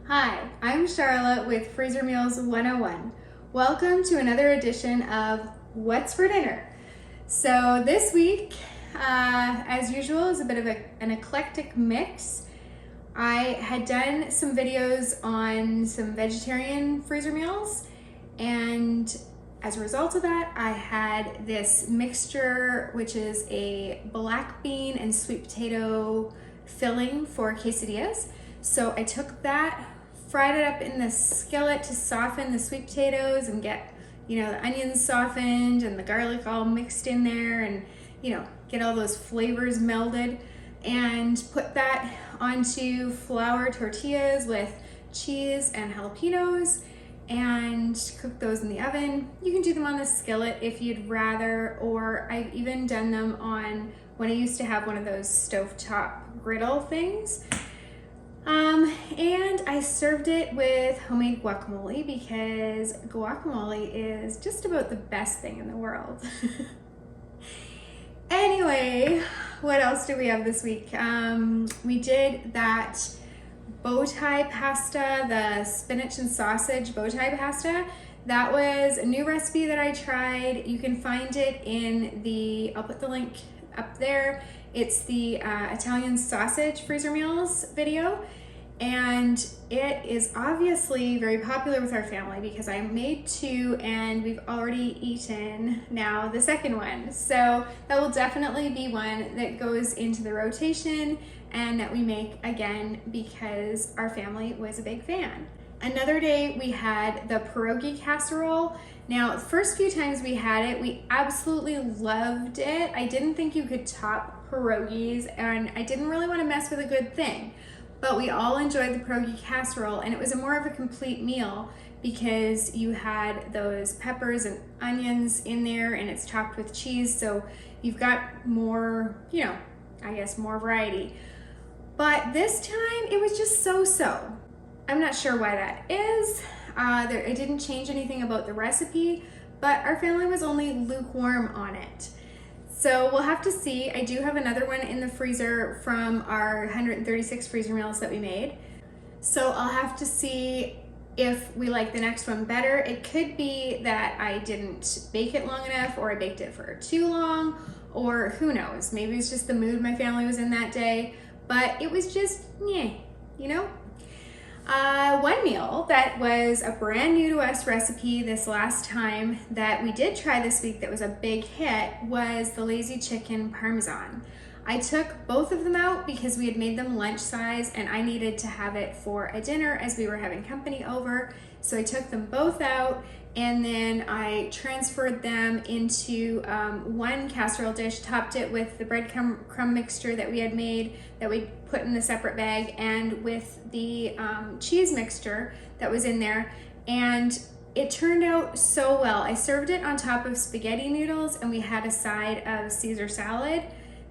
Hi, I'm Charlotte with Freezer Meals 101. Welcome to another edition of What's for Dinner. So this week, as usual, is a bit of an eclectic mix. I had done some videos on some vegetarian freezer meals, and as a result of that, I had this mixture, which is a black bean and sweet potato filling for quesadillas. So I took that, fried it up in the skillet to soften the sweet potatoes and get, the onions softened and the garlic all mixed in there and, get all those flavors melded, and put that onto flour tortillas with cheese and jalapenos and cook those in the oven. You can do them on the skillet if you'd rather, or I've even done them on when I used to have one of those stovetop griddle things. And I served it with homemade guacamole because guacamole is just about the best thing in the world. Anyway, what else do we have this week? We did that Bowtie pasta, the spinach and sausage Bowtie pasta. That was a new recipe that I tried. You can find it in I'll put the link up there. It's the Italian sausage freezer meals video, and it is obviously very popular with our family because I made two and we've already eaten now the second one. So that will definitely be one that goes into the rotation and that we make again because our family was a big fan. Another day we had the Pierogi Casserole. Now, the first few times we had it, we absolutely loved it. I didn't think you could top pierogies, and I didn't really want to mess with a good thing. But we all enjoyed the Perogy Casserole, and it was more of a complete meal because you had those peppers and onions in there, and it's topped with cheese, so you've got more, more variety. But this time, it was just so-so. I'm not sure why that is. It didn't change anything about the recipe, but our family was only lukewarm on it. So we'll have to see. I do have another one in the freezer from our 136 freezer meals that we made. So I'll have to see if we like the next one better. It could be that I didn't bake it long enough, or I baked it for too long, or who knows. Maybe it's just the mood my family was in that day, but it was just, one meal that was a brand new to us recipe this last time that we did try this week that was a big hit was the lazy chicken Parmesan. I took both of them out because we had made them lunch size and I needed to have it for a dinner as we were having company over. So I took them both out and then I transferred them into one casserole dish, topped it with the breadcrumb mixture that we had made that we put in the separate bag, and with the cheese mixture that was in there, and it turned out so well. I served it on top of spaghetti noodles and we had a side of Caesar salad.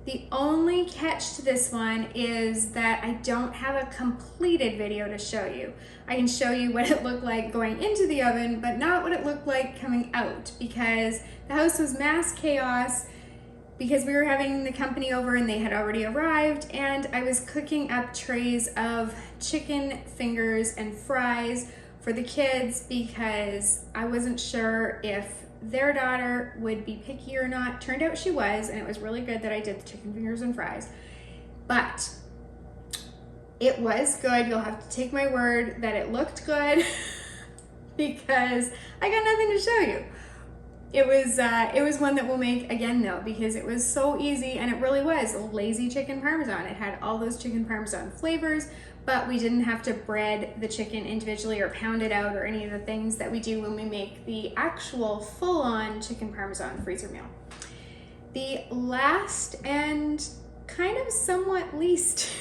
The only catch to this one is that I don't have a completed video to show you. I can show you what it looked like going into the oven, but not what it looked like coming out, because the house was mass chaos because we were having the company over and they had already arrived, and I was cooking up trays of chicken fingers and fries for the kids because I wasn't sure if their daughter would be picky or not. Turned out she was, and it was really good that I did the chicken fingers and fries. But it was good. You'll have to take my word that it looked good because I got nothing to show you. It was one that we'll make again though, because it was so easy, and it really was a lazy chicken Parmesan. It had all those chicken Parmesan flavors, but we didn't have to bread the chicken individually or pound it out or any of the things that we do when we make the actual full-on chicken Parmesan freezer meal. The last and kind of somewhat least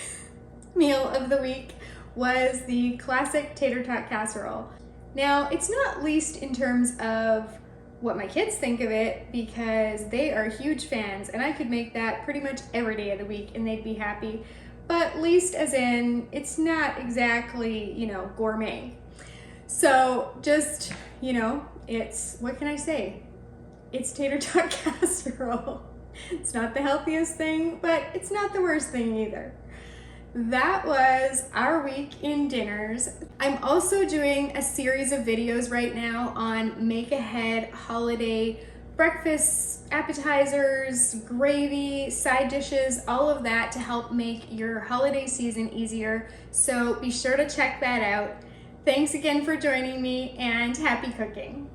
meal of the week was the classic Tater Tot casserole. Now, it's not least in terms of what my kids think of it, because they are huge fans and I could make that pretty much every day of the week and they'd be happy. But least as in, it's not exactly, gourmet. So just, it's, what can I say? It's Tater Tot casserole. It's not the healthiest thing, but it's not the worst thing either. that was our week in dinners. I'm also doing a series of videos right now on make ahead holiday breakfasts, appetizers, gravy, side dishes, all of that to help make your holiday season easier. So be sure to check that out. Thanks again for joining me and happy cooking.